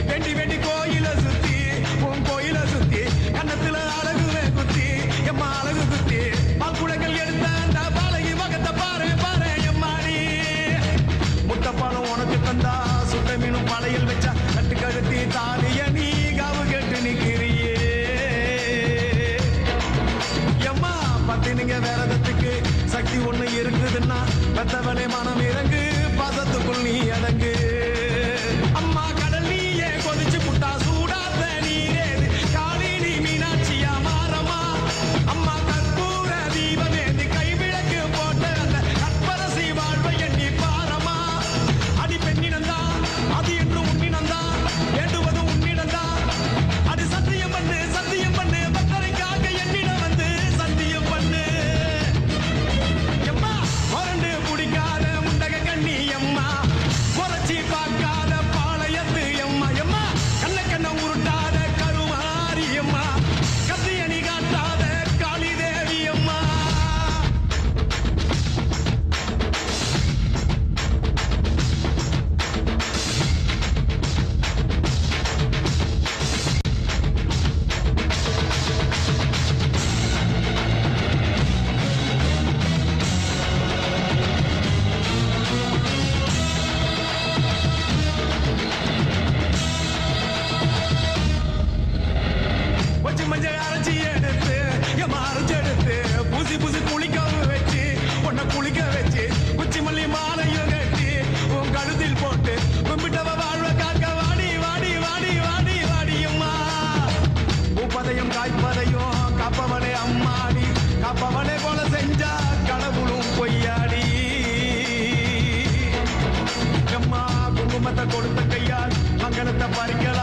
வெண்டி வெண்டி கோயில சுத்தி உன் கோயில சுத்தி கண்ணத்துல அழகுவே குத்தி எம்மா அழகு குத்தி பாக்குளங்கள் எடுத்த அந்த பாலகி மகத்தை பாரு பாரு எம்மாடி முட்டைப்பாலம் உனக்கு தந்தா சுட்ட மீனும் பழையில் வச்சா கட்டு கழுத்தி தாலிய நீ காவு கேட்டு நிக்கிறியே எம்மா பத்தினிங்க வேறதத்துக்கு சக்தி ஒண்ணு இருக்குதுன்னா பெத்தவனே மனம் இறங்கு பாசத்துக்குள் நீ அடங்கு அம்மா கடல் நீயே கொதிச்சு புட்டா சூடாத்த நீரேது காளினி மீனாட்சியா மாறமா அம்மா கற்பூர தீபமேந்தி கைவிளக்கு போட்ட அந்த கற்பரசி வாழ்வை எண்ணி பாரமா அடி பெண்ணினந்தா அது என்று உன்னினந்தா வேண்டுவது உன்னிடந்தா அது சத்தியம் பண்ணு பக்தரைக்காக என்னிடம் வந்து சத்தியம் பண்ணு எம்மா மொரண்டு பிடிக்காத முண்டக கண்ணி எம்மா முறைச்சி பார்க்காத பாளையத்து எம்மா எம்மா கண்ண உருட்டாத கருமாரி எம்மா கத்தியணி காட்டாத காளி தேவி அம்மா கொஞ்சம் மஞ்சள் அரைச்சி எடுத்து எம்மா அரைச்சி எடுத்து பூசி பூசி குளிக்க வச்சு உன்னை குளிக்க வச்சு குச்சி மல்லி மாலையும் கட்டி உன் கழுத்தில் போட்டு கும்பிட்டவ வாழ்வ காக்க வாடி வாடி வாடி வாடி வாடியம்மா பூப்பதையும் காய்ப்பதையும் காப்பவனே அம்மாடி காப்பவனே போல செஞ்சா கடவுளும் பொய்யாடி எம்மா குங்குமத்தை கொடுத்த கையால் மங்களத்தை பறிக்கலாம்